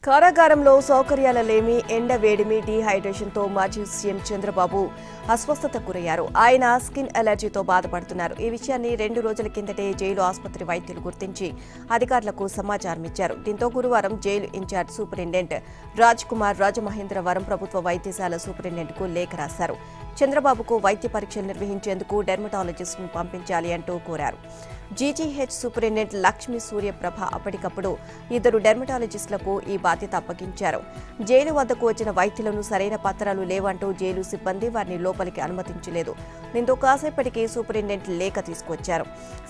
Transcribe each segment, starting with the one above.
కారాగారంలో సౌకర్యాల లేమి, ఎండ వేడిమి, డీహైడ్రేషన్తో మాజీ సీఎం చంద్రబాబు అస్వస్థతకు గురయ్యారు. ఆయన స్కిన్ అలర్జీతో బాధపడుతున్నారు. ఈ విషయాన్ని 2 రోజుల కిందటే జైలు ఆసుపత్రి వైద్యులు గుర్తించి అధికారులకు సమాచారం ఇచ్చారు. దీంతో గురువారం jail in-charge superintendent Raj Kumar Rajamahendravaram ప్రభుత్వ వైద్యశాల సూపరింటెండెంట్కు లేఖ రాశారు. చంద్రబాబుకు వైద్య పరీక్షలు నిర్వహించేందుకు డెర్మటాలజిస్ట్ను పంపించాలి అంటూ కోరారు. జీజీహెచ్ సూపరింటెండెంట్ లక్ష్మీ సూర్యప్రభ అప్పటికప్పుడు 2 డెర్మటాలజిస్టులకు ఈ బాధ్యత అప్పగించారు. జైలు వద్దకు వచ్చిన వైద్యులను సరైన పత్రాలు లేవంటూ జైలు సిబ్బంది వారిని లోపలికి అనుమతించలేదు. దీంతో కాసేపటికి సూపరింటెండెంట్ లేఖ తీసుకొచ్చారు.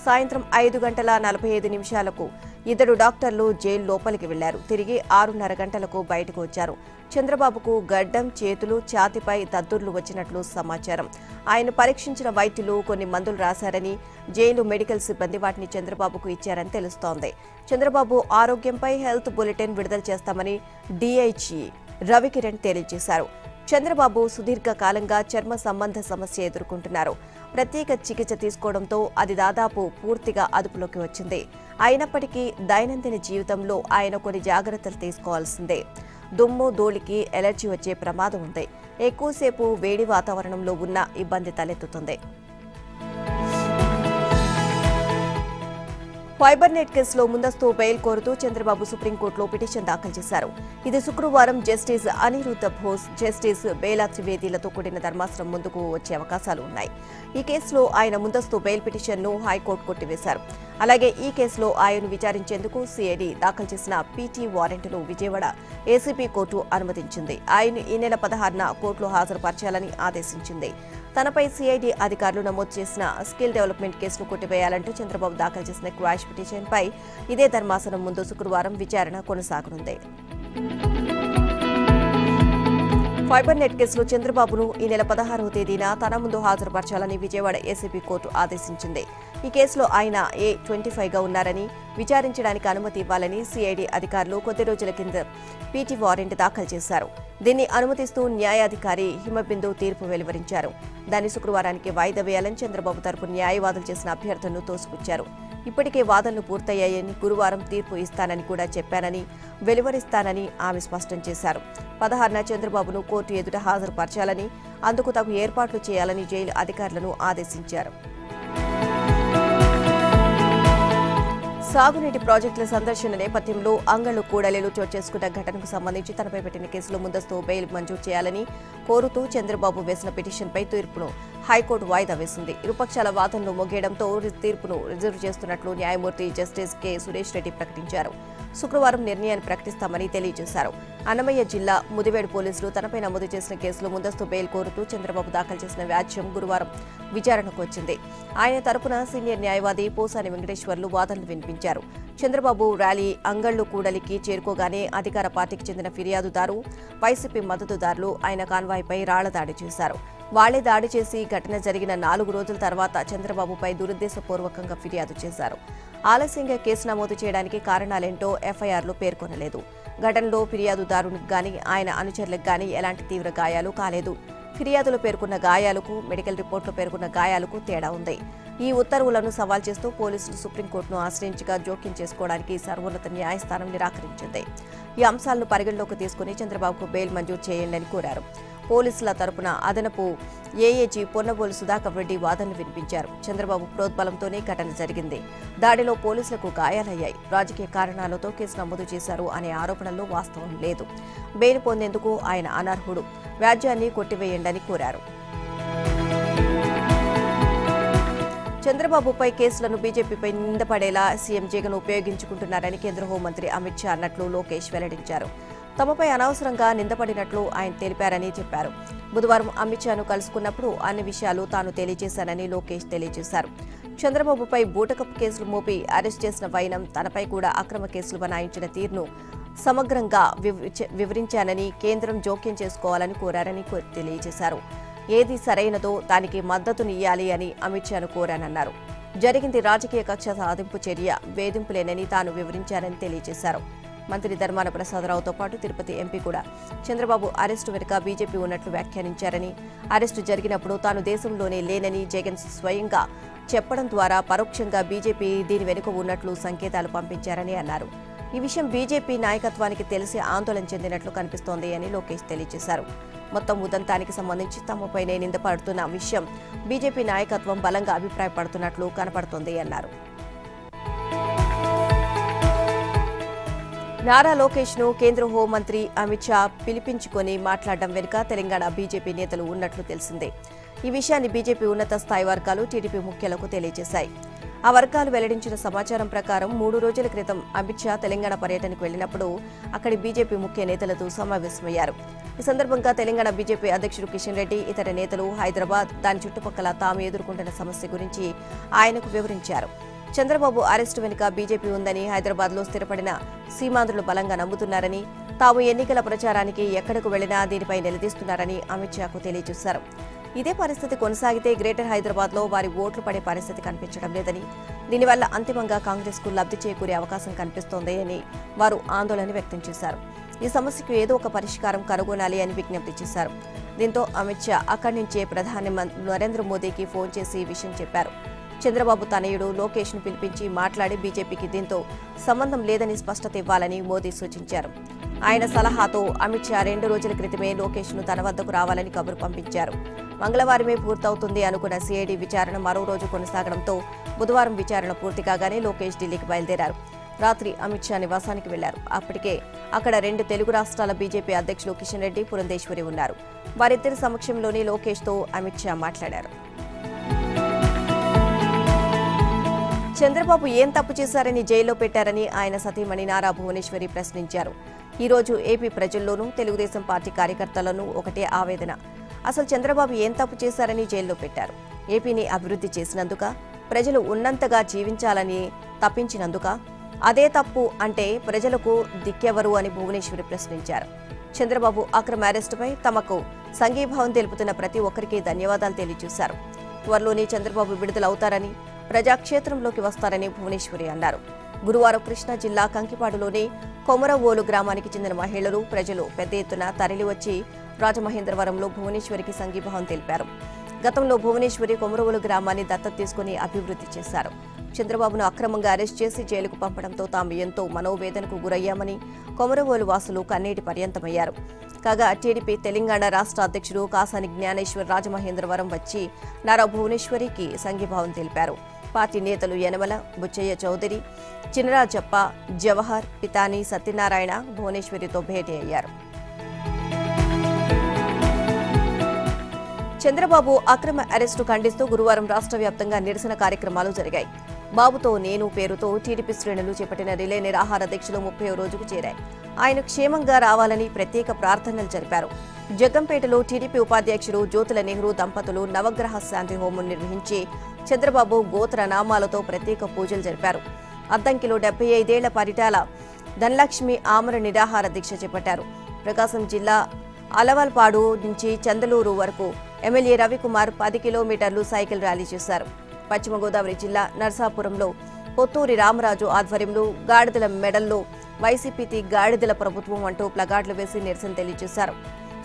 సాయంత్రం 5:45 2 డాక్టర్లు జైలు లోపలికి వెళ్లారు. తిరిగి 6:30 గంటలకు బయటకు వచ్చారు. చంద్రబాబుకు గడ్డం, చేతులు, ఛాతీపై దద్దుర్లు వచ్చినట్లు సమాచారం. ఆయన పరీక్షించిన వైద్యులు కొన్ని మందులు రాశారని, జైలు మెడికల్ సిబ్బంది వాటిని చంద్రబాబుకు ఇచ్చారని తెలుస్తోంది. చంద్రబాబు ఆరోగ్యంపై హెల్త్ బులెటిన్ విడుదల చేస్తామని డీఐజీ రవికిరణ్ తెలియజేశారు. చంద్రబాబు సుదీర్ఘకాలంగా చర్మ సంబంధ సమస్య ఎదుర్కొంటున్నారు. ప్రత్యేక చికిత్స తీసుకోవడంతో అది దాదాపు పూర్తిగా అదుపులోకి వచ్చింది. అయినప్పటికీ దైనందిన జీవితంలో ఆయన కొన్ని జాగ్రత్తలు తీసుకోవాల్సిందే. దుమ్ము, ధూళికి ఎలర్జీ వచ్చే ప్రమాదం ఉంది. ఎక్కువసేపు వేడి వాతావరణంలో ఉన్న ఇబ్బంది తలెత్తుతుంది. ఫైబర్ నెట్ కేసులో ముందస్తు బెయిల్ కోరుతూ చంద్రబాబు సుప్రీంకోర్టులో పిటిషన్ దాఖలు చేశారు. ఇది శుక్రవారం జస్టిస్ అనిరుద్ధ బోస్, జస్టిస్ బేలా త్రివేదీలతో కూడిన ధర్మాసనం ముందుకు వచ్చే అవకాశాలు ఉన్నాయి. ఈ కేసులో ఆయన ముందస్తు బెయిల్ పిటిషన్ను హైకోర్టు కొట్టివేశారు. అలాగే ఈ కేసులో ఆయన్ను విచారించేందుకు సిఐడి దాఖలు చేసిన పీటీ వారెంట్ను విజయవాడ ఏసీబీ కోర్టు అనుమతించింది. ఆయన్ను ఈ నెల 16న కోర్టులో హాజరుపరచాలని ఆదేశించింది. తనపై సిఐడి అధికారులు నమోదు చేసిన స్కిల్ డెవలప్మెంట్ కేసును కొట్టివేయాలంటూ చంద్రబాబు దాఖలు చేసిన క్వాష్ పిటిషన్పై ఇదే ధర్మాసనం ముందు శుక్రవారం విచారణ కొనసాగనుంది. ఫైబర్ నెట్ కేసులో చంద్రబాబును ఈ నెల 16వ తేదీన తన ముందు హాజరుపరచాలని విజయవాడ ఏసీబీ కోర్టు ఆదేశించింది. ఈ కేసులో ఆయన A25గా ఉన్నారని, విచారించడానికి అనుమతి ఇవ్వాలని సిఐడి అధికారులు కొద్ది రోజుల కింద పీటీ వారెంట్ దాఖలు చేశారు. దీన్ని అనుమతిస్తూ న్యాయాధికారి హిమబిందు తీర్పు వెలువరించారు. దాన్ని శుక్రవారానికి వాయిదా వేయాలని చంద్రబాబు తరపు న్యాయవాదులు చేసిన అభ్యర్థనను తోసిపుచ్చారు. ఇప్పటికే వాదనలు పూర్తయ్యాయని, గురువారం తీర్పు ఇస్తానని కూడా చెప్పానని, వెలువరిస్తానని ఆమె స్పష్టం చేశారు. 16న చంద్రబాబును కోర్టు ఎదుట హాజరుపరచాలని, అందుకు తగు ఏర్పాట్లు చేయాలని జైలు అధికారులను ఆదేశించారు. సాగునీటి ప్రాజెక్టుల సందర్శన నేపథ్యంలో అంగళ్లు కూడలిలో చోటు చేసుకున్న ఘటనకు సంబంధించి తనపై పెట్టిన కేసులో ముందస్తు బెయిల్ మంజూరు చేయాలని కోరుతూ చంద్రబాబు వేసిన పిటిషన్పై తీర్పును హైకోర్టు వాయిదా వేసింది. ఇరుపక్షాల వాదనలు ముగియడంతో తీర్పును రిజర్వ్ చేస్తున్నట్లు న్యాయమూర్తి జస్టిస్ కె సురేష్ రెడ్డి ప్రకటించారు. శుక్రవారం నిర్ణయాన్ని ప్రకటిస్తామని తెలియజేశారు. అన్నమయ్య జిల్లా ముదివేడు పోలీసులు తనపై నమోదు చేసిన కేసులో ముందస్తు బెయిల్ కోరుతూ చంద్రబాబు దాఖలు చేసిన వ్యాజ్యం గురువారం విచారణకు వచ్చింది. ఆయన తరపున సీనియర్ న్యాయవాది పోసాని వెంకటేశ్వర్లు వాదనలు వినిపించారు. చంద్రబాబు ర్యాలీ అంగళ్లు కూడలికి చేరుకోగానే అధికార పార్టీకి చెందిన ఫిర్యాదుదారు, వైసీపీ మద్దతుదారులు ఆయన కాన్వాయ్పై రాళ్ల దాడి చేశారు. వాళ్లే దాడి చేసి ఘటన జరిగిన 4 రోజుల తర్వాత చంద్రబాబుపై దురుద్దేశపూర్వకంగా ఫిర్యాదు చేశారు. ఆలస్యంగా కేసు నమోదు చేయడానికి కారణాలేంటో ఎఫ్ఐఆర్లో పేర్కొనలేదు. ఘటనలో ఫిర్యాదుదారునికి గానీ, ఆయన అనుచరులకు గానీ ఎలాంటి తీవ్ర గాయాలు కాలేదు. ఫిర్యాదులో పేర్కొన్న గాయాలకు, మెడికల్ రిపోర్టులో పేర్కొన్న గాయాలకు తేడా ఉంది. ఈ ఉత్తర్వులను సవాల్ చేస్తూ పోలీసులు సుప్రీంకోర్టును ఆశ్రయించగా జోక్యం చేసుకోవడానికి సర్వోన్నత న్యాయస్థానం నిరాకరించింది. ఈ అంశాలను పరిగణలోకి తీసుకుని చంద్రబాబుకు బెయిల్ మంజూరు చేయండి అని కోరారు. పోలీసుల తరపున అదనపు ఏఏజీ పొన్నబోలు సుధాకర్ రెడ్డి వాదనలు వినిపించారు. చంద్రబాబు ప్రోద్బలంతోనే ఘటన జరిగింది. దాడిలో పోలీసులకు గాయాలయ్యాయి. రాజకీయ కారణాలతో కేసు నమోదు చేశారు అనే ఆరోపణల్లో వాస్తవం లేదు. బెయిల్ పొందేందుకు ఆయన అనర్హుడు. వ్యాజ్యాన్ని కొట్టివేయండని కోరారు. చంద్రబాబుపై కేసులను బీజేపీపై నిందపడేలా సీఎం జగన్ ఉపయోగించుకుంటున్నారని కేంద్ర హోంమంత్రి అమిత్ షా అన్నట్లు లోకేష్ వెల్లడించారు. తమపై అనవసరంగా నిందపడినట్లు ఆయన తెలిపారని చెప్పారు. బుధవారం అమిత్ షాను కలుసుకున్నప్పుడు అన్ని విషయాలు తాను తెలియజేశానని లోకేష్ తెలియజేశారు. చంద్రబాబుపై బూటకపు కేసులు మోపి అరెస్ట్ చేసిన వైనం, తనపై కూడా అక్రమ కేసులు బనాయించిన తీరును సమగ్రంగా వివరించానని, కేంద్రం జోక్యం చేసుకోవాలని కోరారని తెలియజేశారు. ఏది సరైనదో దానికి మద్దతునియ్యాలి అని అమిత్ షాను కోరానన్నారు. జరిగింది రాజకీయ కక్ష సాధింపు చర్య, వేధింపులేనని తాను వివరించానని తెలియజేశారు. మంత్రి ధర్మాన ప్రసాదరావుతో పాటు తిరుపతి ఎంపీ కూడా చంద్రబాబు అరెస్టు వెనుక బీజేపీ ఉన్నట్లు వ్యాఖ్యానించారని, అరెస్టు జరిగినప్పుడు తాను దేశంలోనే లేనని జగన్ స్వయంగా చెప్పడం ద్వారా పరోక్షంగా బీజేపీ దీని వెనుక ఉన్నట్లు సంకేతాలు పంపించారని అన్నారు. ఈ విషయం బీజేపీ నాయకత్వానికి తెలిసి ఆందోళన చెందినట్లు కనిపిస్తోంది అని లోకేష్ తెలియజేశారు. మొత్తం ఉదంతానికి సంబంధించి తమపైనే నిందపడుతున్న విషయం బీజేపీ నాయకత్వం బలంగా అభిప్రాయపడుతున్నట్లు కనపడుతోంది అన్నారు. నారా లోకేష్ ను కేంద్ర హోంమంత్రి అమిత్ షా పిలిపించుకొని మాట్లాడడం వెనుక తెలంగాణ బీజేపీ నేతలు ఉన్నట్లు తెలిసిందే. ఈ విషయాన్ని బీజేపీ ఉన్నత స్థాయి వర్గాలు టీడీపీ ముఖ్యులకు తెలియజేశాయి. ఆ వర్గాలు వెల్లడించిన సమాచారం ప్రకారం 3 రోజుల క్రితం అమిత్ షా తెలంగాణ పర్యటనకు వెళ్లినప్పుడు అక్కడి బీజేపీ ముఖ్య నేతలతో సమావేశమయ్యారు. ఈ సందర్భంగా తెలంగాణ బీజేపీ అధ్యక్షుడు కిషన్ రెడ్డి, ఇతర నేతలు హైదరాబాద్, దాని చుట్టుపక్కల తాము ఎదుర్కొంటున్న సమస్య గురించి ఆయనకు వివరించారు. చంద్రబాబు అరెస్టు వెనుక బీజేపీ ఉందని, హైదరాబాద్లో స్థిరపడిన సీమాంధ్రులు బలంగా నమ్ముతున్నారని, తాము ఎన్నికల ప్రచారానికి ఎక్కడకు వెళ్లినా దీనిపై నిలదీస్తున్నారని అమిత్ షాకు తెలియజేశారు. ఇదే పరిస్థితి కొనసాగితే గ్రేటర్ హైదరాబాద్లో వారి ఓట్లు పడే పరిస్థితి కనిపించడం లేదని, దీనివల్ల అంతిమంగా కాంగ్రెస్కు లబ్ధి చేకూరే అవకాశం కనిపిస్తోందని వారు ఆందోళన వ్యక్తం చేశారు. ఈ సమస్యకు ఏదో ఒక పరిష్కారం కనుగొనాలి అని విజ్ఞప్తి చేశారు. దీంతో అమిత్ షా అక్కడి నుంచే ప్రధాని నరేంద్ర మోదీకి ఫోన్ చేసి ఈ విషయం చెప్పారు. చంద్రబాబు తనయుడు లోకేష్ ను పిలిపించి మాట్లాడి బీజేపీకి దీంతో సంబంధం లేదని స్పష్టత ఇవ్వాలని మోదీ సూచించారు. ఆయన సలహాతో అమిత్ షా 2 రోజుల క్రితమే లోకేష్ ను తన వద్దకు రావాలని కబురు పంపించారు. మంగళవారమే పూర్తవుతుంది అనుకున్న సిఐడి విచారణ మరో రోజు కొనసాగడంతో బుధవారం విచారణ పూర్తి కాగానే లోకేష్ ఢిల్లీకి బయలుదేరారు. రాత్రి అమిత్ షా నివాసానికి వెళ్లారు. అప్పటికే అక్కడ 2 తెలుగు రాష్ట్రాల బీజేపీ అధ్యక్షులు కిషన్ రెడ్డి, పురంధేశ్వరి ఉన్నారు. వారిద్దరి సమక్షంలోనే లోకేష్ తో అమిత్ షా మాట్లాడారు. చంద్రబాబు ఏం తప్పు చేశారని జైల్లో పెట్టారని ఆయన సతీమణి నారా భువనేశ్వరి ప్రశ్నించారు. ఈ రోజు ఏపీ ప్రజల్లోనూ తెలుగుదేశం పార్టీ కార్యకర్తలను ఒకటే ఆవేదన. అసలు చంద్రబాబు ఏం తప్పు చేశారని జైల్లో పెట్టారు? ఏపీని అభివృద్ధి చేసినందుక, ప్రజలు ఉన్నంతగా జీవించాలని తప్పించినందుక? అదే తప్పు అంటే ప్రజలకు దిక్కెవరు అని భువనేశ్వరి ప్రశ్నించారు. చంద్రబాబు అక్రమ అరెస్టుపై తమకు సంఘీభావం తెలుపుతున్న ప్రతి ఒక్కరికి ధన్యవాదాలు తెలియజేశారు. త్వరలోనే చంద్రబాబు విడుదలవుతారని, ప్రజాక్షేత్రంలోకి వస్తారని భువనేశ్వరి అన్నారు. గురువారం కృష్ణా జిల్లా కంకిపాడులోని కొమరవోలు గ్రామానికి చెందిన మహిళలు, ప్రజలు పెద్ద ఎత్తున తరలివచ్చి రాజమహేంద్రవరంలో భువనేశ్వరికి సంఘీభావం తెలిపారు. గతంలో భువనేశ్వరి కొమరవోలు గ్రామాన్ని దత్తత తీసుకుని అభివృద్ధి చేశారు. చంద్రబాబును అక్రమంగా అరెస్ట్ చేసి జైలుకు పంపడంతో తాము ఎంతో మనోవేదనకు గురయ్యామని కొమరవోలు వాసులు కన్నీటి పర్యంతమయ్యారు. కాగా టీడీపీ తెలంగాణ రాష్ట్ర అధ్యక్షుడు కాసాని జ్ఞానేశ్వర్ రాజమహేంద్రవరం వచ్చి నారా భువనేశ్వరికి సంఘీభావం తెలిపారు. పార్టీ నేతలు యనమల, బుచ్చయ్య చౌదరి, చినరాజప్ప, జవహర్, పితాని సత్యనారాయణ భువనేశ్వరితో భేటీ అయ్యారు. చంద్రబాబు అక్రమ అరెస్టు ఖండిస్తూ గురువారం రాష్ట్ర వ్యాప్తంగా నిరసన కార్యక్రమాలు జరిగాయి. బాబుతో నేను పేరుతో టీడీపీ శ్రేణులు చేపట్టిన రిలే నిరాహార దీక్షలు 30వ రోజుకు చేరాయి. ఆయన క్షేమంగా రావాలని ప్రత్యేక ప్రార్థనలు జరిపారు. జగ్గంపేటలో టీడీపీ ఉపాధ్యక్షుడు జ్యోతుల నెహ్రూ దంపతులు నవగ్రహ శాంతి హోమం నిర్వహించి చంద్రబాబు గోత్ర నామాలతో ప్రత్యేక పూజలు జరిపారు. అద్దంకిలో 75 ఏళ్ల పరిటాల ధనలక్ష్మి ఆమర నిరాహార దీక్ష చేపట్టారు. ప్రకాశం జిల్లా అలవల్పాడు నుంచి చందలూరు వరకు ఎమ్మెల్యే రవికుమార్ 10 కిలోమీటర్లు సైకిల్ ర్యాలీ చేశారు. పశ్చిమ గోదావరి జిల్లా నర్సాపురంలో పొత్తూరి రామరాజు ఆధ్వర్యంలో గాడిదల మెడల్లో వైసీపీ గాడిదల ప్రభుత్వం అంటూ ప్లగార్డులు వేసి నిరసన తెలియజేశారు.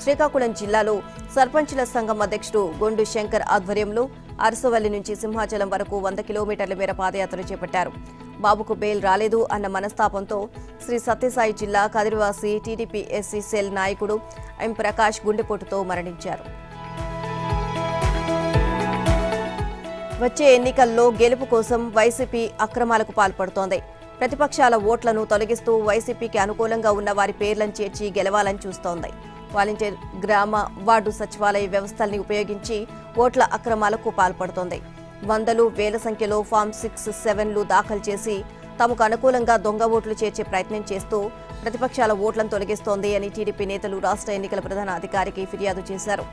శ్రీకాకుళం జిల్లాలో సర్పంచుల సంఘం అధ్యక్షుడు గొండు శంకర్ ఆధ్వర్యంలో అరసవల్లి నుంచి సింహాచలం వరకు 100 కిలోమీటర్ల మేర పాదయాత్ర చేపట్టారు. బాబుకు బెయిల్ రాలేదు అన్న మనస్తాపంతో శ్రీ సత్యసాయి జిల్లా కదిరివాసి టీడీపీ ఎస్సీ సెల్ నాయకుడు ఎం ప్రకాష్ గుండెపోటుతో మరణించారు. వచ్చే ఎన్నికల్లో గెలుపు కోసం వైసీపీ అక్రమాలకు పాల్పడుతోంది. ప్రతిపక్షాల ఓట్లను తొలగిస్తూ వైసీపీకి అనుకూలంగా ఉన్న వారి పేర్లను చేర్చి గెలవాలని చూస్తోంది. వాలంటీర్ గ్రామ వార్డు సచివాలయ వ్యవస్థల్ని ఉపయోగించి ఓట్ల అక్రమాలకు పాల్పడుతోంది. వందలు వేల సంఖ్యలో ఫామ్ 6, 7లు దాఖలు చేసి తమకు అనుకూలంగా దొంగ ఓట్లు చేర్చే ప్రయత్నం చేస్తూ ప్రతిపక్షాల ఓట్లను తొలగిస్తోంది అని టీడీపీ నేతలు రాష్ట్ర ఎన్నికల ప్రధాన అధికారికి ఫిర్యాదు చేశారు.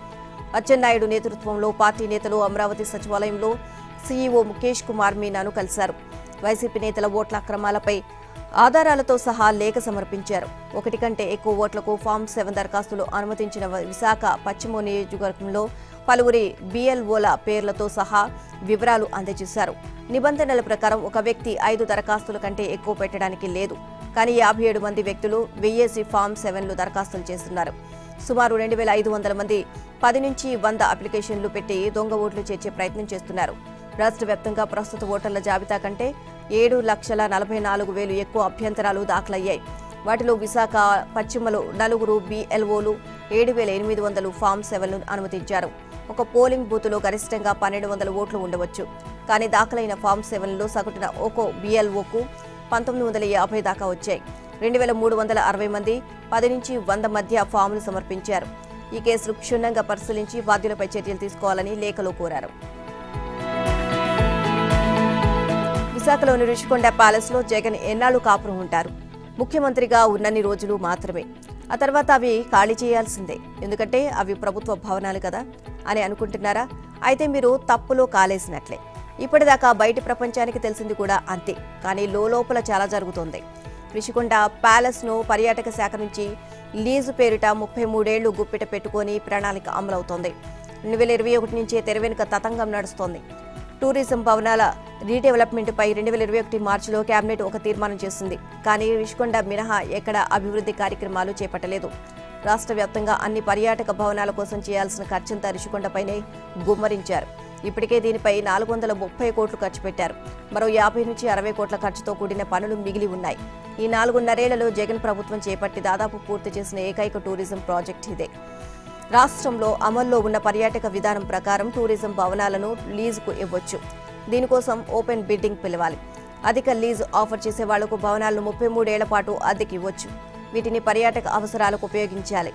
అచ్చెన్నాయుడు నేతృత్వంలో పార్టీ నేతలు అమరావతి సచివాలయంలో సీఈఓ ముఖేష్ కుమార్ మీనాను కలిశారు. వైసీపీ నేతల ఓట్ల అక్రమాలపై ఆధారాలతో సహా లేఖ సమర్పించారు. 1 కంటే ఎక్కువ ఓట్లకు ఫామ్ 7 దరఖాస్తులు అనుమతించిన విశాఖ పశ్చిమ నియోజకవర్గంలో పలువురి బీఎల్ఓల పేర్లతో సహా వివరాలు అందజేశారు. నిబంధనల ప్రకారం ఒక వ్యక్తి 5 దరఖాస్తుల కంటే ఎక్కువ పెట్టడానికి లేదు. కానీ 57 మంది వ్యక్తులు 1000 ఫామ్ 7లు దరఖాస్తులు చేస్తున్నారు. సుమారు 2500 మంది 10 నుంచి 100 అప్లికేషన్లు పెట్టి దొంగ ఓట్లు చేర్చే ప్రయత్నం చేస్తున్నారు. రాష్ట్ర వ్యాప్తంగా ప్రస్తుత ఓటర్ల జాబితా కంటే 7,44,000 ఎక్కువ అభ్యంతరాలు దాఖలయ్యాయి. వాటిలో విశాఖ పశ్చిమలో 4 BLOలు 7,800 ఫామ్ 7ను అనుమతించారు. ఒక పోలింగ్ బూత్లో గరిష్టంగా 1,200 ఓట్లు ఉండవచ్చు. కానీ దాఖలైన ఫామ్ 7లో సగటున ఒక్కో BLOకు 1,950 దాకా వచ్చాయి. 2,360 మంది 10 నుంచి 100 మధ్య ఫామ్లు సమర్పించారు. ఈ కేసులు క్షుణ్ణంగా పరిశీలించి బాధ్యులపై చర్యలు తీసుకోవాలని లేఖలో కోరారు. విశాఖలోని రుషికొండ ప్యాలెస్లో జగన్ ఎన్నాళ్లు కాపురం ఉంటారు? ముఖ్యమంత్రిగా ఉన్నన్ని రోజులు మాత్రమే. ఆ తర్వాత అవి ఖాళీ చేయాల్సిందే. ఎందుకంటే అవి ప్రభుత్వ భవనాలు కదా అని అనుకుంటున్నారా? అయితే మీరు తప్పులో కాలేసినట్లే. ఇప్పటిదాకా బయటి ప్రపంచానికి తెలిసింది కూడా అంతే. కానీ లోపల చాలా జరుగుతోంది. రుషికొండ ప్యాలెస్ను పర్యాటక శాఖ నుంచి లీజు పేరిట 33 ఏళ్లు గుప్పిట పెట్టుకుని ప్రణాళిక అమలవుతోంది. 2021 నుంచే తెర వెనుక తతంగం నడుస్తోంది. టూరిజం భవనాల రీడెవలప్మెంట్పై 2021 మార్చిలో కేబినెట్ ఒక తీర్మానం చేసింది. కానీ రుషికొండ మినహా ఎక్కడ అభివృద్ధి కార్యక్రమాలు చేపట్టలేదు. రాష్ట్ర వ్యాప్తంగా అన్ని పర్యాటక భవనాల కోసం చేయాల్సిన ఖర్చంతా రుషికొండపైనే గుమ్మరించారు. ఇప్పటికే దీనిపై 430 కోట్లు ఖర్చు పెట్టారు. మరో 50 నుంచి 60 కోట్ల ఖర్చుతో కూడిన పనులు మిగిలి ఉన్నాయి. ఈ 4.5 ఏళ్లలో జగన్ ప్రభుత్వం చేపట్టి దాదాపు పూర్తి చేసిన ఏకైక టూరిజం ప్రాజెక్ట్ ఇదే. రాష్ట్రంలో అమల్లో ఉన్న పర్యాటక విధానం ప్రకారం టూరిజం భవనాలను లీజుకు ఇవ్వొచ్చు. దీనికోసం ఓపెన్ బిడ్డింగ్ పిలవాలి. అధిక లీజు ఆఫర్ చేసే వాళ్లకు భవనాలను 33 ఏళ్ల పాటు అద్దెకి ఇవ్వొచ్చు. వీటిని పర్యాటక అవసరాలకు ఉపయోగించాలి.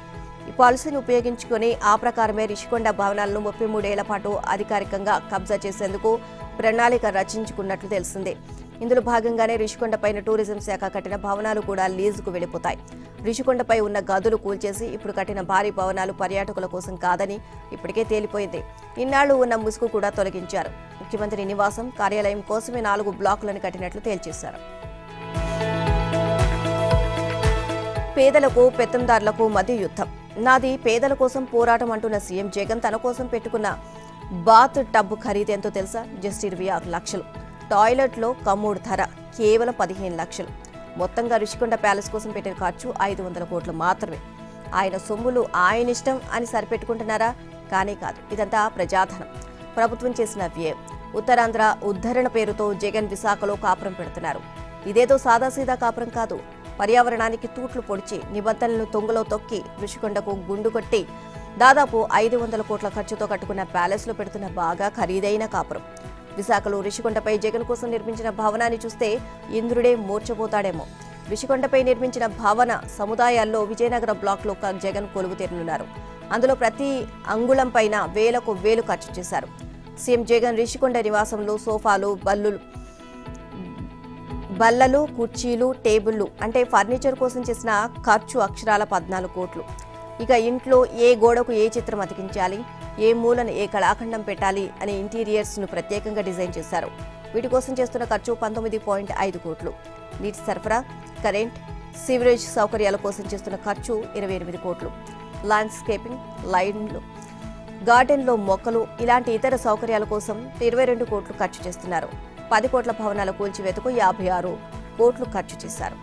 ఈ పాలసీని ఉపయోగించుకుని ఆ ప్రకారమే రుషికొండ భవనాలను 33 ఏళ్ల పాటు అధికారికంగా కబ్జా చేసేందుకు ప్రణాళిక రచించుకున్నట్లు తెలిసిందే. ఇందులో భాగంగానే రుషికొండపైన టూరిజం శాఖ కట్టిన భవనాలు కూడా లీజుకు వెళ్లిపోతాయి. రుషికొండపై ఉన్న గదులు కూల్చేసి ఇప్పుడు కట్టిన భారీ భవనాలు పర్యాటకుల కోసం కాదని ఇప్పటికే తేలిపోయింది. ఇన్నాళ్లు ఉన్న ముసుగు కూడా తొలగించారు. ముఖ్యమంత్రి నివాసం, కార్యాలయం కోసమే 4 బ్లాకులను కట్టినట్లు తేల్చేశారు. పేదలకు పెత్తందారులకు మధ్య యుద్ధం. నాది పేదల కోసం పోరాటం అంటున్న సీఎం జగన్ తన కోసం పెట్టుకున్న బాత్ టబ్ ఖరీదెంతో తెలుసా? జస్ట్ 26 లక్షలు. టాయిలెట్లో కమోడ్ ధర కేవలం 15 లక్షలు. మొత్తంగా రుషికొండ ప్యాలెస్ కోసం పెట్టిన ఖర్చు 500 కోట్లు మాత్రమే. ఆయన సొమ్ములు ఆయన ఇష్టం అని సరిపెట్టుకుంటున్నారా? కానీ కాదు. ఇదంతా ప్రజాధనం. ప్రభుత్వం చేసిన వ్యయం. ఉత్తరాంధ్ర ఉద్ధరణ పేరుతో జగన్ విశాఖలో కాపురం పెడుతున్నారు. ఇదేదో సాదాసీదా కాపురం కాదు. పర్యావరణానికి తూట్లు పొడిచి నిబంధనలను తొంగలో తొక్కి రుషికొండకు గుండు కొట్టి దాదాపు 500 కోట్ల ఖర్చుతో కట్టుకున్న ప్యాలెస్లో పెడుతున్న బాగా ఖరీదైన కాపురం. విశాఖలో రుషికొండపై జగన్ కోసం నిర్మించిన భవనాన్ని చూస్తే ఇంద్రుడే మూర్చపోతాడేమో. రుషికొండపై నిర్మించిన భవన సముదాయాల్లో విజయనగర బ్లాక్లో జగన్ కొలువు తీరనున్నారు. అందులో ప్రతి అంగుళం పైన వేలకు వేలు ఖర్చు చేశారు. సీఎం జగన్ రుషికొండ నివాసంలో సోఫాలు, బల్లలు, కుర్చీలు, టేబుళ్లు అంటే ఫర్నిచర్ కోసం చేసిన ఖర్చు అక్షరాల 14 కోట్లు. ఇక ఇంట్లో ఏ గోడకు ఏ చిత్రం అతికించాలి, ఏ మూలను ఏ కళాఖండం పెట్టాలి అని ఇంటీరియర్స్ను ప్రత్యేకంగా డిజైన్ చేశారు. వీటి కోసం చేస్తున్న ఖర్చు 19.5 కోట్లు. నీటి సరఫరా, కరెంట్, సీవరేజ్ సౌకర్యాల కోసం చేస్తున్న ఖర్చు 28 కోట్లు. ల్యాండ్స్కేపింగ్, లైన్లు, గార్డెన్లో మొక్కలు ఇలాంటి ఇతర సౌకర్యాల కోసం 22 కోట్లు ఖర్చు చేస్తున్నారు. 10 కోట్ల భవనాల కూల్చివేతకు 56 కోట్లు ఖర్చు చేశారు.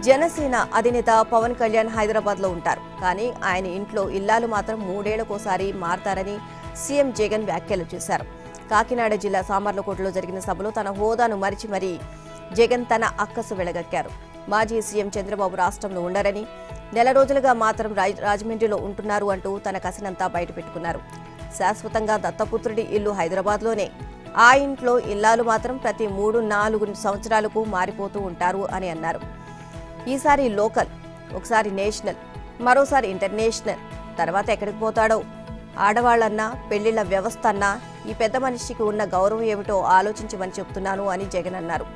జనసేన అధినేత పవన్ కళ్యాణ్ హైదరాబాద్లో ఉంటారు. కానీ ఆయన ఇంట్లో ఇల్లాలు మాత్రం 3 ఏళ్లకోసారి మారతారని సీఎం జగన్ వ్యాఖ్యలు చేశారు. కాకినాడ జిల్లా సామర్లకోటలో జరిగిన సభలో తన హోదాను మరిచి మరీ జగన్ తన అక్కసు వెళ్లగక్కారు. మాజీ సీఎం చంద్రబాబు రాష్ట్రంలో ఉండరని, నెల రోజులుగా మాత్రం రాజమండ్రిలో ఉంటున్నారు అంటూ తన కసినంతా బయటపెట్టుకున్నారు. శాశ్వతంగా దత్తపుత్రుడి ఇల్లు హైదరాబాద్లోనే. ఆ ఇంట్లో ఇల్లాలు మాత్రం ప్రతి 3-4 సంవత్సరాలకు మారిపోతూ ఉంటారు అని అన్నారు. ఈసారి లోకల్, ఒకసారి నేషనల్, మరోసారి ఇంటర్నేషనల్. తర్వాత ఎక్కడికి పోతాడో? ఆడవాళ్లన్నా, పెళ్లిళ్ల వ్యవస్థ అన్నా ఈ పెద్ద మనిషికి ఉన్న గౌరవం ఏమిటో ఆలోచించమని చెప్తున్నాను అని జగన్ అన్నారు.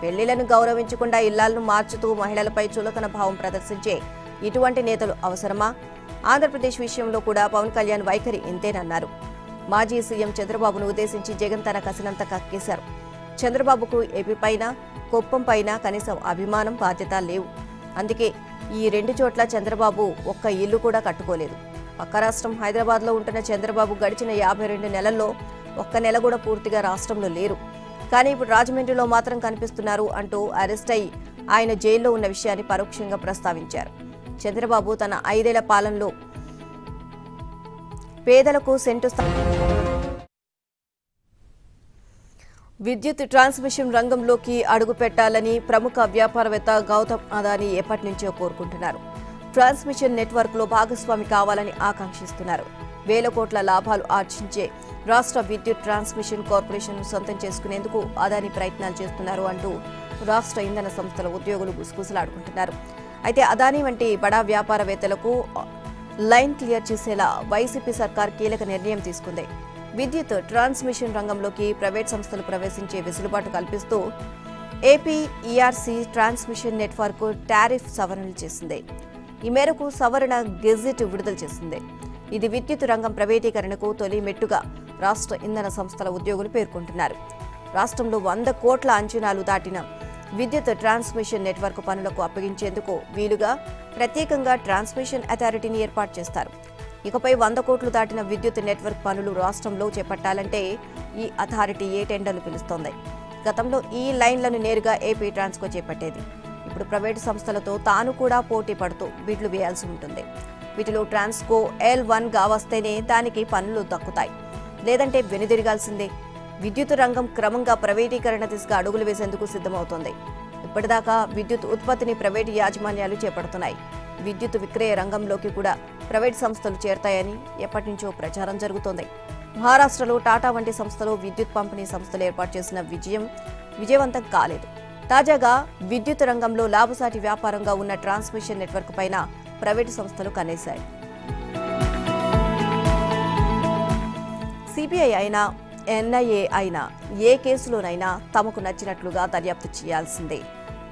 పెళ్లిళ్లను గౌరవించకుండా ఇల్లాలను మార్చుతూ మహిళలపై చులకన భావం ప్రదర్శించే ఇటువంటి నేతలు అవసరమా? ఆంధ్రప్రదేశ్ విషయంలో కూడా పవన్ కళ్యాణ్ వైఖరి ఇంతేనన్నారు. మాజీ సీఎం చంద్రబాబును ఉద్దేశించి జగన్ తన కసినంత కక్కేశారు. చంద్రబాబుకు ఏపీ పైన, కుప్పం పైన కనీసం అభిమానం, బాధ్యత లేవు. అందుకే ఈ 2 చోట్ల చంద్రబాబు ఒక్క ఇల్లు కూడా కట్టుకోలేదు. పక్క రాష్ట్రం హైదరాబాద్లో ఉంటున్న చంద్రబాబు గడిచిన 52 నెలల్లో ఒక్క నెల కూడా పూర్తిగా రాష్ట్రంలో లేరు. కానీ ఇప్పుడు రాజమండ్రిలో మాత్రం కనిపిస్తున్నారు అంటూ అరెస్ట్ అయి ఆయన జైల్లో ఉన్న విషయాన్ని పరోక్షంగా ప్రస్తావించారు. చంద్రబాబు తన 5 ఏళ్ల పాలనలో పేదలకు సెంటు విద్యుత్ ట్రాన్స్మిషన్ రంగంలోకి అడుగు పెట్టాలని ప్రముఖ వ్యాపారవేత్త గౌతమ్ అదానీ ఎప్పటి నుంచో కోరుకుంటున్నారు. ట్రాన్స్మిషన్ నెట్వర్క్లో భాగస్వామి కావాలని ఆకాంక్షిస్తున్నారు. వేల కోట్ల లాభాలు ఆర్జించే రాష్ట్ర విద్యుత్ ట్రాన్స్మిషన్ కార్పొరేషన్ సొంతం చేసుకునేందుకు అదానీ ప్రయత్నాలు చేస్తున్నారు అంటూ రాష్ట్ర ఇంధన సంస్థల ఉద్యోగులు గుసగుసలాడుకుంటున్నారు. అయితే అదానీ వంటి బడా వ్యాపారవేత్తలకు లైన్ క్లియర్ చేసేలా వైసీపీ సర్కార్ కీలక నిర్ణయం తీసుకుంది. విద్యుత్ ట్రాన్స్మిషన్ రంగంలోకి ప్రైవేట్ సంస్థలు ప్రవేశించే వెసులుబాటు కల్పిస్తూ ఏపీఈఆర్సీ ట్రాన్స్మిషన్ నెట్వర్క్ టారిఫ్ సవరణలు చేసింది. ఈ మేరకు సవరణ గెజిట్ విడుదల చేసింది. ఇది విద్యుత్ రంగం ప్రైవేటీకరణకు తొలి మెట్టుగా రాష్ట్ర ఇంధన సంస్థల ఉద్యోగులు పేర్కొంటున్నారు. రాష్ట్రంలో 100 కోట్ల అంచనాలు దాటిన విద్యుత్ ట్రాన్స్మిషన్ నెట్వర్క్ పనులకు అప్పగించేందుకు వీలుగా ప్రత్యేకంగా ట్రాన్స్మిషన్ అథారిటీని ఏర్పాటు చేస్తారు. ఇకపై 100 కోట్లు దాటిన విద్యుత్ నెట్వర్క్ పనులు రాష్ట్రంలో చేపట్టాలంటే ఈ అథారిటీ ఏ టెండర్లు పిలుస్తోంది. గతంలో ఈ లైన్లను నేరుగా ఏపీ ట్రాన్స్కో చేపట్టేది. ఇప్పుడు ప్రైవేటు సంస్థలతో తాను కూడా పోటీ పడుతూ బిడ్లు వేయాల్సి ఉంటుంది. వీటిలో ట్రాన్స్కో L1గా వస్తేనే దానికి పనులు దక్కుతాయి, లేదంటే వెనుదిరగాల్సిందే. విద్యుత్ రంగం క్రమంగా ప్రైవేటీకరణ దిశగా అడుగులు వేసేందుకు సిద్ధమవుతోంది. ఇప్పటిదాకా విద్యుత్ ఉత్పత్తిని ప్రైవేటు యాజమాన్యాలు చేపడుతున్నాయి. విద్యుత్ విక్రయ రంగంలోకి కూడా ప్రైవేట్ సంస్థలు చేరతాయని ఎప్పటి నుంచో ప్రచారం జరుగుతోంది. మహారాష్ట్రలో టాటా వంటి సంస్థలు విద్యుత్ పంపిణీ సంస్థలు ఏర్పాటు చేసిన విజయవంతం కాలేదు. తాజాగా విద్యుత్ రంగంలో లాభసాటి వ్యాపారంగా ఉన్న ట్రాన్స్మిషన్ నెట్వర్క్ పైన ప్రైవేటు సంస్థలు కన్నేశాయి. సిబిఐ అయినా ఎన్ఐఏ అయినా ఏ కేసులోనైనా తమకు నచ్చినట్లుగా దర్యాప్తు చేయాల్సిందే,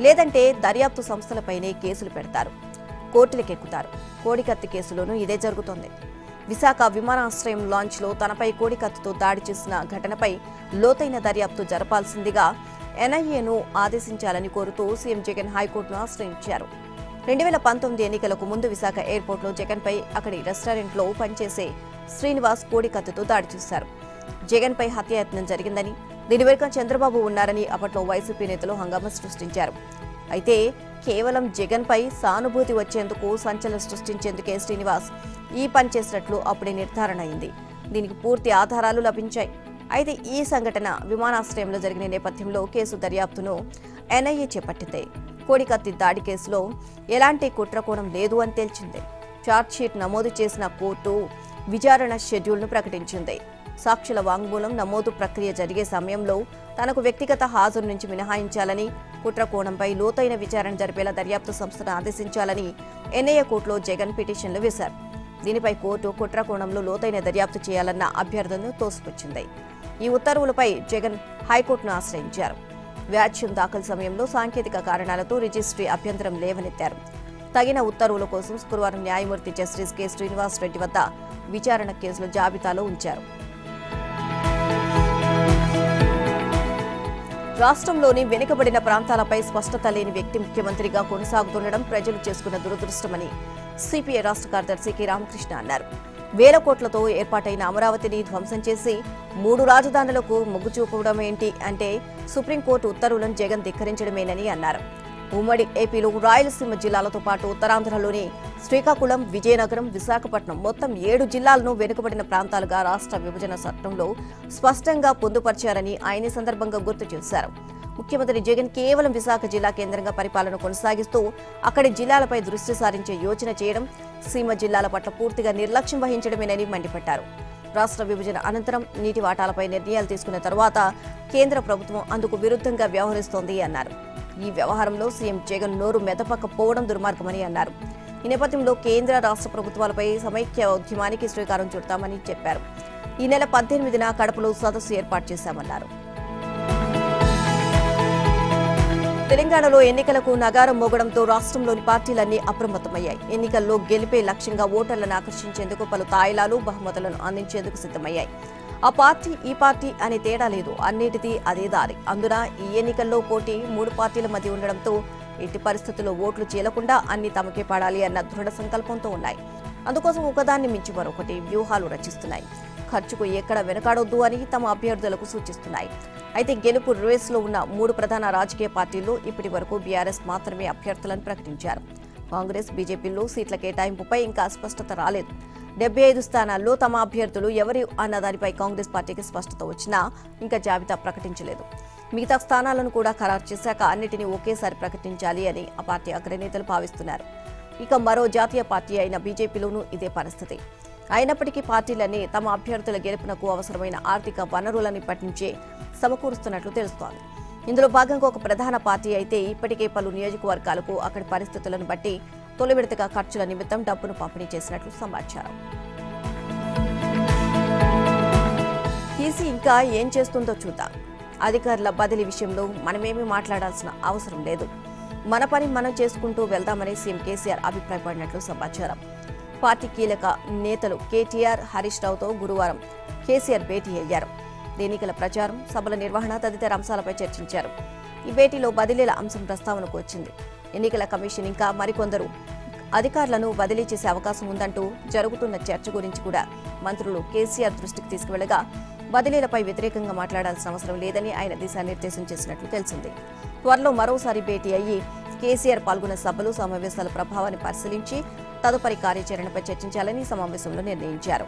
లేదంటే దర్యాప్తు సంస్థలపైనే కేసులు పెడతారు, కోర్టులకెక్కుతారు. కోడికత్తి కేసులోనూ ఇదే జరుగుతోంది. విశాఖ విమానాశ్రయం లాంచ్లో తనపై కోడికత్తితో దాడి చేసిన ఘటనపై లోతైన దర్యాప్తు జరపాల్సిందిగా ఎన్ఐఏను ఆదేశించాలని కోరుతూ సీఎం జగన్ హైకోర్టును ఆశ్రయించారు. 2019 ఎన్నికలకు ముందు విశాఖ ఎయిర్పోర్ట్లో జగన్పై అక్కడి రెస్టారెంట్లో పనిచేసే శ్రీనివాస్ కోడికత్తితో దాడి చేశారు. జగన్పై హత్యాయత్నం జరిగిందని, దీని వెనుక చంద్రబాబు ఉన్నారని అప్పట్లో వైసీపీ నేతలు హంగామా సృష్టించారు. అయితే కేవలం జగన్పై సానుభూతి వచ్చేందుకు, సంచలనం సృష్టించేందుకే శ్రీనివాస్ ఈ పని చేసినట్లు అప్పుడే నిర్ధారణ అయింది. దీనికి పూర్తి ఆధారాలు లభించాయి. అయితే ఈ సంఘటన విమానాశ్రయంలో జరిగిన నేపథ్యంలో కేసు దర్యాప్తును ఎన్ఐఏ చేపట్టింది. కోడికత్తి దాడి కేసులో ఎలాంటి కుట్రకోణం లేదు అని తేల్చింది. ఛార్జ్షీట్ నమోదు చేసిన కోర్టు విచారణ షెడ్యూల్ను ప్రకటించింది. సాక్షుల వాంగ్మూలం నమోదు ప్రక్రియ జరిగే సమయంలో తనకు వ్యక్తిగత హాజరు నుంచి మినహాయించాలని, కుట్రకోణంపై లోతైన విచారణ జరిపేలా దర్యాప్తు సంస్థను ఆదేశించాలని ఎన్ఐఏ కోర్టులో జగన్ పిటిషన్లు వేశారు. దీనిపై కోర్టు కుట్రకోణంలో లోతైన దర్యాప్తు చేయాలన్న అభ్యర్థనను తోసిపుచ్చింది. ఈ ఉత్తర్వులపై జగన్ హైకోర్టును ఆశ్రయించారు. వ్యాజ్యం దాఖలు సమయంలో సాంకేతిక కారణాలతో రిజిస్ట్రీ అభ్యంతరం లేవనెత్తారు. తగిన ఉత్తర్వుల కోసం శుక్రవారం న్యాయమూర్తి జస్టిస్ కె శ్రీనివాస్ రెడ్డి వద్ద విచారణ కేసుల జాబితాలో ఉంచారు. రాష్ట్రంలోని వెనుకబడిన ప్రాంతాలపై స్పష్టత లేని వ్యక్తి ముఖ్యమంత్రిగా కొనసాగుతుండడం ప్రజలు చేసుకున్న దురదృష్టమని సిపిఐ రాష్ట్ర కార్యదర్శి కె రామకృష్ణ అన్నారు. వేల కోట్లతో ఏర్పాటైన అమరావతిని ధ్వంసం చేసి 3 రాజధానులకు మొగ్గు చూపడం ఏంటి అంటే సుప్రీంకోర్టు ఉత్తర్వులను జగన్ ధిక్కరించడమేనని అన్నారు. ఉమ్మడి ఏపీలో రాయలసీమ జిల్లాలతో పాటు ఉత్తరాంధ్రలోని శ్రీకాకుళం, విజయనగరం, విశాఖపట్నం మొత్తం 7 జిల్లాలను వెనుకబడిన ప్రాంతాలుగా రాష్ట్ర విభజన చట్టంలో స్పష్టంగా పొందుపరిచారని ఆయన సందర్భంగా గుర్తు చేశారు. ముఖ్యమంత్రి జగన్ కేవలం విశాఖ జిల్లా కేంద్రంగా పరిపాలన కొనసాగిస్తూ అక్కడి జిల్లాలపై దృష్టి సారించే యోచన చేయడం, సీమ జిల్లాల పట్ల పూర్తిగా నిర్లక్ష్యం వహించడమేనని మండిపడ్డారు. రాష్ట్ర విభజన అనంతరం నీటి వాటాలపై నిర్ణయాలు తీసుకున్న తరువాత కేంద్ర ప్రభుత్వం అందుకు విరుద్ధంగా వ్యవహరిస్తోంది అన్నారు. ఈ వ్యవహారంలో సీఎం జగన్ నోరు మెదపకపోవడం దుర్మార్గమని అన్నారు. ఈ నేపథ్యంలో కేంద్ర, రాష్ట్ర ప్రభుత్వాలపై సమైక్య ఉద్యమానికి శ్రీకారం చుడతామని చెప్పారు. ఈ నెల 18న కడపలో సదస్సు ఏర్పాటు చేశామన్నారు. తెలంగాణలో ఎన్నికలకు నగారం మోగడంతో రాష్ట్రంలోని పార్టీలన్నీ అప్రమత్తమయ్యాయి. ఎన్నికల్లో గెలిపే లక్ష్యంగా ఓటర్లను ఆకర్షించేందుకు పలు తాయిలాలు, బహుమతులను అందించేందుకు సిద్ధమయ్యాయి. ఆ పార్టీ, ఈ పార్టీ అనే తేడా లేదు, అన్నిటిది అదే దారి. అందున ఈ ఎన్నికల్లో పోటీ 3 పార్టీల మధ్య ఉండడంతో ఎట్టి పరిస్థితుల్లో ఓట్లు చీలకుండా అన్ని తమకే పడాలి అన్న దృఢ సంకల్పంతో ఉన్నాయి. అందుకోసం ఒకదాన్ని మించి మరొకటి వ్యూహాలు రచిస్తున్నాయి. ఖర్చుకు ఎక్కడ వెనకాడొద్దు అని తమ అభ్యర్థులకు సూచిస్తున్నాయి. అయితే గెలుపు రేసులో ఉన్న 3 ప్రధాన రాజకీయ పార్టీల్లో ఇప్పటి వరకు బీఆర్ఎస్ మాత్రమే అభ్యర్థులను ప్రకటించారు. కాంగ్రెస్, బీజేపీలో సీట్ల కేటాయింపుపై ఇంకా స్పష్టత రాలేదు. 75 స్థానాల్లో తమ అభ్యర్థులు ఎవరు అన్న దానిపై కాంగ్రెస్ పార్టీకి స్పష్టత వచ్చినా ఇంకా జాబితా ప్రకటించలేదు. మిగతా స్థానాలను కూడా ఖరారు చేశాక అన్నిటినీ ఒకేసారి ప్రకటించాలి అని ఆ పార్టీ అగ్రనేతలు భావిస్తున్నారు. ఇక మరో జాతీయ పార్టీ అయిన బీజేపీలోనూ ఇదే పరిస్థితి. అయినప్పటికీ పార్టీలన్నీ తమ అభ్యర్థుల గెలుపునకు అవసరమైన ఆర్థిక వనరులను ఇప్పటి నుంచే సమకూరుస్తున్నట్లు తెలుస్తోంది. ఇందులో భాగంగా ఒక ప్రధాన పార్టీ అయితే ఇప్పటికే పలు నియోజకవర్గాలకు అక్కడి పరిస్థితులను బట్టి తొలి విడతగా ఖర్చుల నిమిత్తం డబ్బును పంపిణీ చేసినట్లు సమాచారం. ఈసీ ఇంకా ఏం చేస్తుందో చూద్దాం. అధికారుల బదిలీ విషయంలో మనమేమీ మాట్లాడాల్సిన అవసరం లేదు. మన పని మనం చేసుకుంటూ వెళ్దామని సీఎం కేసీఆర్ అభిప్రాయపడినట్లు సమాచారం. పార్టీ కీలక నేతలు కేటీఆర్, హరీష్ రావుతో గురువారం కేసీఆర్ భేటీ అయ్యారు. ఎన్నికల ప్రచారం, సభల నిర్వహణ తదితర అంశాలపై చర్చించారు. ఈ భేటీలో బదిలీల అంశం ప్రస్తావనకు వచ్చింది. ఎన్నికల కమిషన్ ఇంకా మరికొందరు అధికారులను బదిలీ చేసే అవకాశం ఉందంటూ జరుగుతున్న చర్చ గురించి కూడా మంత్రులు కేసీఆర్ దృష్టికి తీసుకువెళ్లగా బదిలీలపై వ్యతిరేకంగా మాట్లాడాల్సిన అవసరం లేదని ఆయన దిశానిర్దేశం చేసినట్లు తెలిసింది. త్వరలో మరోసారి భేటీ అయ్యి కేసీఆర్ పాల్గొన్న సభలు, సమావేశాల ప్రభావాన్ని పరిశీలించి తదుపరి కార్యాచరణపై చర్చించాలని సమావేశంలో నిర్ణయించారు.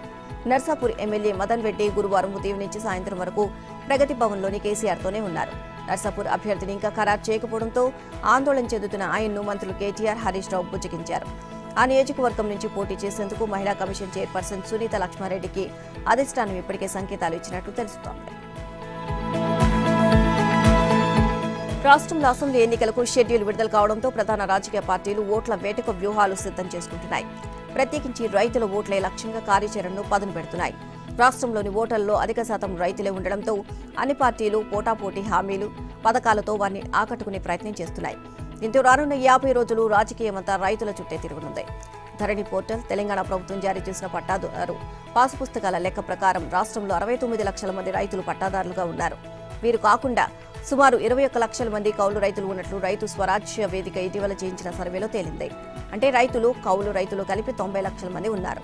నర్సాపూర్ ఎమ్మెల్యే మదన్ రెడ్డి గురువారం ఉదయం నుంచి సాయంత్రం వరకు ప్రగతి భవన్లోని కేసీఆర్తోనే ఉన్నారు. నర్సాపూర్ అభ్యర్థిని ఇంకా ఖరారు చేయకపోవడంతో ఆందోళన చెందుతున్న ఆయన్ను మంత్రులు కేటీఆర్, హరీష్ రావు బుజ్జగించారు. ఆ నియోజకవర్గం నుంచి పోటీ చేసేందుకు మహిళా కమిషన్ చైర్పర్సన్ సునీత లక్ష్మారెడ్డికి అధిష్టానం ఇప్పటికే సంకేతాలు ఇచ్చినట్లు తెలుస్తోంది. రాష్ట్రంలో అసెంబ్లీ ఎన్నికలకు షెడ్యూల్ విడుదల కావడంతో ప్రధాన రాజకీయ పార్టీలు ఓట్ల వేటకు వ్యూహాలు సిద్ధం చేసుకుంటున్నాయి. ప్రత్యేకించి రైతుల ఓట్లే లక్ష్యంగా కార్యాచరణను పదును పెడుతున్నాయి. రాష్ట్రంలోని ఓటర్లలో అధిక శాతం రైతులే ఉండడంతో అన్ని పార్టీలు పోటాపోటీ హామీలు, పథకాలతో వారిని ఆకట్టుకునే ప్రయత్నం చేస్తున్నాయి. దీంతో రానున్న 50 రోజులు రాజకీయమంతా రైతుల చుట్టే తిరుగునుంది. ధరణి పోర్టల్, తెలంగాణ ప్రభుత్వం జారీ చేసిన పట్టాదారు పాసు పుస్తకాల లెక్క ప్రకారం రాష్ట్రంలో 69 లక్షల మంది రైతులు పట్టాదారులుగా ఉన్నారు. వీరు కాకుండా సుమారు 21 లక్షల మంది కౌలు రైతులు ఉన్నట్లు రైతు స్వరాజ్య వేదిక ఇటీవల చేయించిన సర్వేలో తేలింది. అంటే రైతులు, కౌలు రైతులు కలిపి 90 లక్షల మంది ఉన్నారు.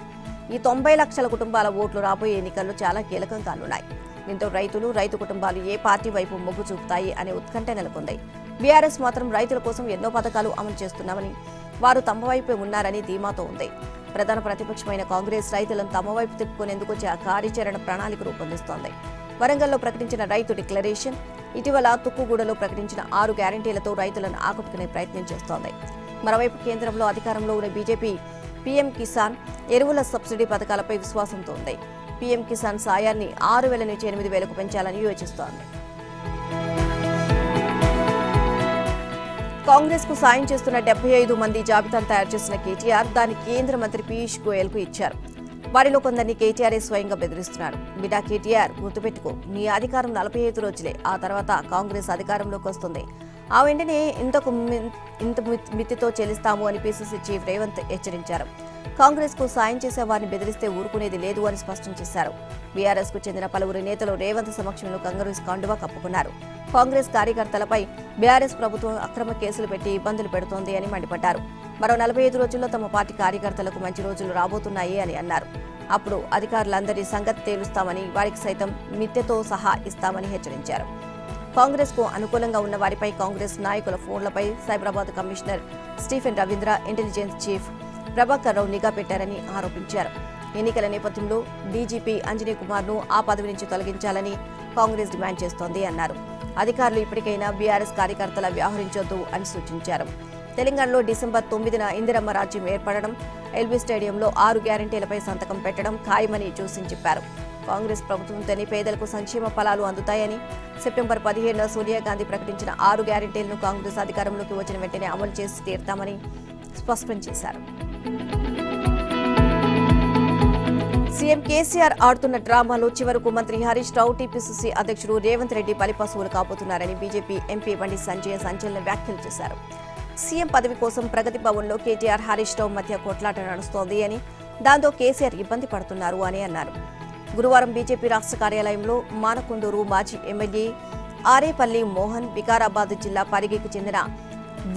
ఈ 90 లక్షల కుటుంబాల ఓట్లు రాబోయే ఎన్నికల్లో చాలా కీలకం కానున్నాయి. దీంతో రైతులు, రైతు కుటుంబాలు ఏ పార్టీ వైపు మొగ్గు చూపుతాయి అనే ఉత్కంఠ నెలకొంది. బీఆర్ఎస్ మాత్రం రైతుల కోసం ఎన్నో పథకాలు అమలు చేస్తున్నామని, వారు తమ వైపే ఉన్నారని ధీమాతో ఉంది. ప్రధాన ప్రతిపక్షమైన కాంగ్రెస్ రైతులను తమ వైపు తిప్పుకునేందుకు కార్యాచరణ ప్రణాళిక రూపొందిస్తోంది. వరంగల్లో ప్రకటించిన రైతు డిక్లరేషన్, ఇటీవల తుక్కుగూడలో ప్రకటించిన 6 గ్యారంటీలతో రైతులను ఆకట్టుకునే ప్రయత్నం చేస్తోంది. మరోవైపు కేంద్రంలో అధికారంలో ఉన్న బీజేపీ పీఎం కిసాన్, ఎరువుల సబ్సిడీ పథకాలపై విశ్వాసంతో ఉంది. పీఎం కిసాన్ సాయాన్ని 6,000 నుంచి 8,000కు పెంచాలని యోచిస్తోంది. కాంగ్రెస్ కు సాయం చేస్తున్న 75 మంది జాబితాను తయారు చేసిన కేటీఆర్ దాన్ని కేంద్ర మంత్రి పీయూష్ గోయల్ కు ఇచ్చారు. వారిలో కొందరిని కేటీఆర్ స్వయంగా బెదిరిస్తున్నారు. బిడ్డా కేటీఆర్, గుర్తుపెట్టుకో, నీ అధికారం 45 రోజులే, ఆ తర్వాత కాంగ్రెస్ అధికారంలోకి వస్తుంది. ఆ వెంటనే ఇంత మితితో చెల్లిస్తాము అని పీసీసీ చీఫ్ రేవంత్ హెచ్చరించారు. కాంగ్రెస్ కు సాయం చేసే వారిని బెదిరిస్తే ఊరుకునేది లేదు అని స్పష్టం చేశారు. బీఆర్ఎస్ కు చెందిన పలువురు నేతలు రేవంత్ సమక్షంలో కాంగ్రెస్ కండువా కప్పుకున్నారు. కాంగ్రెస్ కార్యకర్తలపై బీఆర్ఎస్ ప్రభుత్వం అక్రమ కేసులు పెట్టి ఇబ్బందులు పెడుతోంది అని మండిపడ్డారు. మరో 45 రోజుల్లో తమ పార్టీ కార్యకర్తలకు మంచి రోజులు రాబోతున్నాయి అని అన్నారు. అప్పుడు అధికారులందరి సంగతి తేలుస్తామని, వారికి సైతం మిత్తెతో సహా ఇస్తామని హెచ్చరించారు. కాంగ్రెస్ కు అనుకూలంగా ఉన్న వారిపై కాంగ్రెస్ నాయకుల ఫోన్లపై Cyberabad commissioner Stephen Ravindra, intelligence chief Prabhakar Rao నిఘా పెట్టారని ఆరోపించారు. ఎన్నికల నేపథ్యంలో డీజీపీ అంజనీ కుమార్ ను ఆ పదవి నుంచి తొలగించాలని కాంగ్రెస్ డిమాండ్ చేస్తోంది అన్నారు. అధికారులు ఇప్పటికైనా బీఆర్ఎస్ కార్యకర్తల వ్యవహరించొద్దు అని సూచించారు. తెలంగాణలో డిసెంబర్ 9న ఇందిరమ్మ రాజ్యం ఏర్పడడం, ఎల్బీ స్టేడియంలో 6 గ్యారంటీలపై సంతకం పెట్టడం ఖాయమని చెప్పారు. కాంగ్రెస్ ప్రభుత్వంతోనే పేదలకు సంక్షేమ ఫలాలు అందుతాయని, సెప్టెంబర్ 15న సోనియా గాంధీ ప్రకటించిన 6 గ్యారంటీలను కాంగ్రెస్ అధికారంలోకి వచ్చిన వెంటనే అమలు చేసి తీరుతామని స్పష్టం చేశారు. సీఎం కేసీఆర్ ఆడుతున్న డ్రామాలో చివరకు మంత్రి హరీష్ రావు, టీపీసీసీ అధ్యక్షుడు రేవంత్ రెడ్డి బలిపశువులు కాబోతున్నారని బీజేపీ ఎంపీ బండి సంజయ్ సంచలన వ్యాఖ్యలు చేశారు. సీఎం పదవి కోసం ప్రగతి భవన్లో కేటీఆర్, హరీష్ రావు మధ్య కొట్లాట నడుస్తోంది అని, దాంతో కేసీఆర్ ఇబ్బంది పడుతున్నారు అని అన్నారు. గురువారం బీజేపీ రాష్ట్ర కార్యాలయంలో మానకొండూరు మాజీ ఎమ్మెల్యే ఆరేపల్లి మోహన్, వికారాబాద్ జిల్లా పరిగికి చెందిన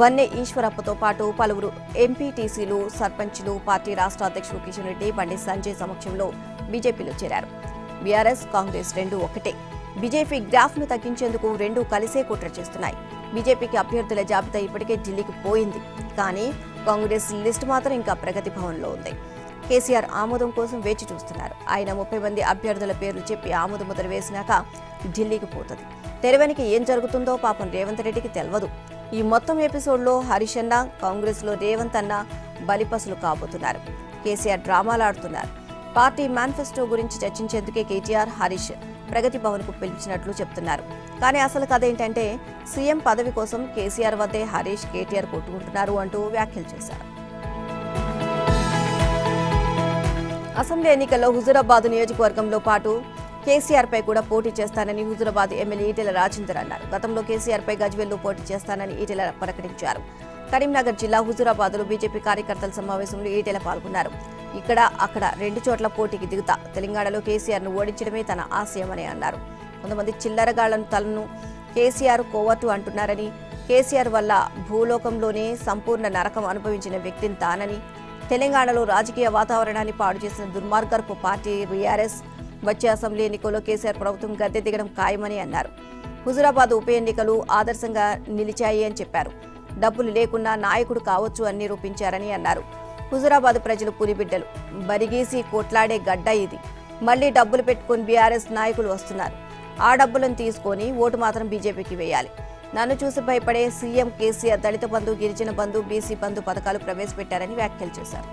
వన్నె ఈశ్వరప్పతో పాటు పలువురు ఎంపీటీసీలు, సర్పంచ్లు, పార్టీ రాష్ట్ర అధ్యక్షుడు కిషన్ రెడ్డి, బండి సంజయ్ సమక్షంలో బీజేపీలో చేరారు. బీఆర్ఎస్, కాంగ్రెస్ రెండూ ఒకటే. బీజేపీ గ్రాఫ్ను తగ్గించేందుకు రెండూ కలిసే కుట్ర చేస్తున్నాయి. బీజేపీకి అభ్యర్థుల జాబితా ఇప్పటికే ఢిల్లీకి పోయింది. కానీ కాంగ్రెస్ లిస్టు మాత్రం ఇంకా ప్రగతి భవన్లో ఉంది. కేసీఆర్ ఆమోదం కోసం వేచి చూస్తున్నారు. ఆయన 30 మంది అభ్యర్థుల పేర్లు చెప్పి ఆమోద ముద్ర వేసినాక ఢిల్లీకి పోతుంది. తెరవెనికి ఏం జరుగుతుందో పాపం రేవంత్ రెడ్డికి తెలియదు. ఈ మొత్తం ఎపిసోడ్లో హరీష్ అన్న, కాంగ్రెస్లో రేవంత్ అన్న బలిపసులు కాబోతున్నారు. కేసీఆర్ డ్రామాలాడుతున్నారు. పార్టీ మేనిఫెస్టో గురించి చర్చించేందుకే కేటీఆర్, హరీష్ ప్రగతి భవన్కు పిలిచినట్లు చెప్తున్నారు. కానీ అసలు కథ ఏంటంటే సీఎం పదవి కోసం కేసీఆర్ వద్దే హరీష్, కేటీఆర్ కొట్టుకుంటున్నారు అంటూ వ్యాఖ్యలు చేశారు. అసెంబ్లీ ఎన్నికల్లో హుజూరాబాద్ నియోజకవర్గంలో పాటు కేసీఆర్ పై కూడా పోటీ చేస్తానని హుజూరాబాద్ ఎమ్మెల్యే ఈటెల రాజేందర్ అన్నారు. గతంలో కేసీఆర్ పై గజ్వేల్లో పోటీ చేస్తానని ఈటెల ప్రకటించారు. కరీంనగర్ జిల్లా హుజూరాబాద్లో బీజేపీ కార్యకర్తల సమావేశంలో ఈటెల పాల్గొన్నారు. ఇక్కడ అక్కడ 2 చోట్ల పోటీకి దిగుతా, తెలంగాణలో కేసీఆర్ను ఓడించడమే తన ఆశయమని అన్నారు. కొంతమంది చిల్లరగాళ్లను తలను కేసీఆర్ కోవట్టు అంటున్నారని, కేసీఆర్ వల్ల భూలోకంలోనే సంపూర్ణ నరకం అనుభవించిన వ్యక్తిని తానని, తెలంగాణలో రాజకీయ వాతావరణాన్ని పాడు చేసిన దుర్మార్గపు పార్టీ బీఆర్ఎస్ వచ్చే అసెంబ్లీ ఎన్నికల్లో కేసీఆర్ ప్రభుత్వం గద్దె దిగడం ఖాయమని అన్నారు. హుజూరాబాద్ ఉప ఎన్నికలు ఆదర్శంగా నిలిచాయి అని చెప్పారు. డబ్బులు లేకున్నా నాయకుడు కావచ్చు అని నిరూపించారని అన్నారు. హుజూరాబాద్ ప్రజలు పులిబిడ్డలు, బరిగీసి కొట్లాడే గడ్డ ఇది. మళ్లీ డబ్బులు పెట్టుకుని బీఆర్ఎస్ నాయకులు వస్తున్నారు. ఆ డబ్బులను తీసుకొని ఓటు మాత్రం బీజేపీకి వేయాలి. నన్ను చూసి భయపడే సీఎం కేసీఆర్ దళిత బంధు, గిరిజన బంధు, బీసీ బంధు పథకాలు ప్రవేశపెట్టారని వ్యాఖ్యలు చేశారు.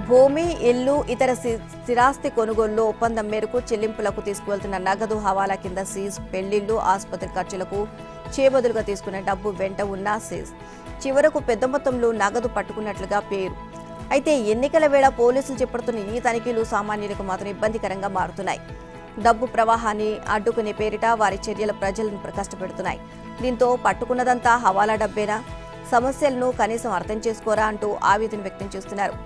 భూమి, ఇల్లు, ఇతర స్థిరాస్తి కొనుగోలులో ఒప్పందం మేరకు చెల్లింపులకు తీసుకువెళ్తున్న నగదు హవాలా కింద సీజ్, పెళ్లిళ్లు, ఆసుపత్రి ఖర్చులకు చేబదులుగా తీసుకున్న డబ్బు వెంట ఉన్న సీజ్. చివరకు పెద్ద మొత్తంలో నగదు పట్టుకున్నట్లుగా పేరు. అయితే ఎన్నికల వేళ పోలీసులు చేపడుతున్న ఈ తనిఖీలు సామాన్యులకు మాత్రం ఇబ్బందికరంగా మారుతున్నాయి. డబ్బు ప్రవాహాన్ని అడ్డుకునే పేరిట వారి చర్యలు ప్రజలను కష్టపెడుతున్నాయి. దీంతో పట్టుకున్నదంతా హవాలా డబ్బేనా, సమస్యలను కనీసం అర్థం చేసుకోరా అంటూ ఆవేదన వ్యక్తం చేస్తున్నారు.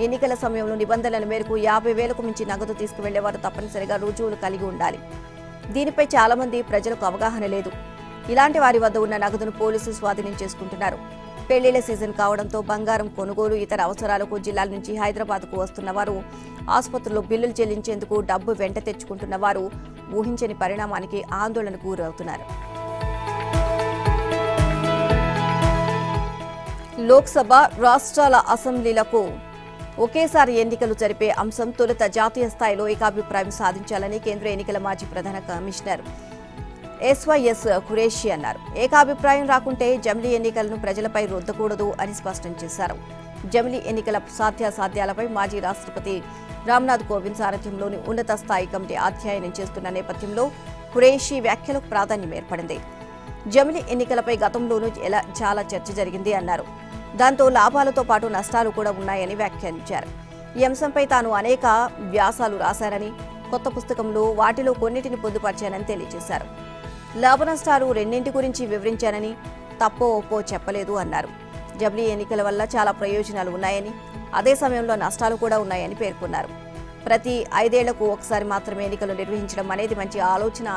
ఎన్నికల సమయంలో నిబంధనల మేరకు 50,000కు మించి నగదు తీసుకువెళ్లేవారు తప్పనిసరిగా రుజువులు కలిగి ఉండాలి. దీనిపై చాలా మంది ప్రజలకు అవగాహన లేదు. ఇలాంటి వారి వద్ద ఉన్న నగదును పోలీసులు స్వాధీనం చేసుకుంటున్నారు. పెళ్లిళ్ల సీజన్ కావడంతో బంగారం కొనుగోలు, ఇతర అవసరాలకు జిల్లాల నుంచి హైదరాబాద్కు వస్తున్న వారు, ఆసుపత్రుల్లో బిల్లులు చెల్లించేందుకు డబ్బు వెంట తెచ్చుకుంటున్న వారు ఊహించని పరిణామానికి ఆందోళనకు గురవుతున్నారు. లోక్సభ, రాష్ట్రాల అసెంబ్లీలకు ఒకేసారి ఎన్నికలు జరిపే అంశం తొలుత జాతీయ స్థాయిలో ఏకాభిప్రాయం సాధించాలని కేంద్ర ఎన్నికల మాజీ ప్రధాన కమిషనర్ ఎస్వైఎస్ ఖురేషీ అన్నారు. ఏకాభిప్రాయం రాకుంటే జమిలీ ఎన్నికలను ప్రజలపై రుద్దకూడదు అని స్పష్టం చేశారు. జమిలీ ఎన్నికల సాధ్యాసాధ్యాలపై మాజీ రాష్ట్రపతి రామ్నాథ్ కోవింద్ సారథ్యంలోని ఉన్నత స్థాయి కమిటీ అధ్యయనం చేస్తున్న నేపథ్యంలో ఖురేషీ వ్యాఖ్యలకు ప్రాధాన్యం ఏర్పడింది. జమిలీ ఎన్నికలపై గతంలోనూ చాలా చర్చ జరిగింది అన్నారు. దాంతో లాభాలతో పాటు నష్టాలు కూడా ఉన్నాయని వ్యాఖ్యానించారు. ఈ అంశంపై తాను అనేక వ్యాసాలు రాశారని, కొత్త పుస్తకంలో వాటిలో కొన్నిటిని పొందుపరిచానని తెలియజేశారు. లాభ నష్టాలు రెండింటి గురించి వివరించానని, తప్పో ఒప్పో చెప్పలేదు అన్నారు. జమిలీ ఎన్నికల వల్ల చాలా ప్రయోజనాలు ఉన్నాయని, అదే సమయంలో నష్టాలు కూడా ఉన్నాయని పేర్కొన్నారు. ప్రతి 5 ఏళ్లకు ఒకసారి మాత్రమే ఎన్నికలు నిర్వహించడం అనేది మంచి ఆలోచన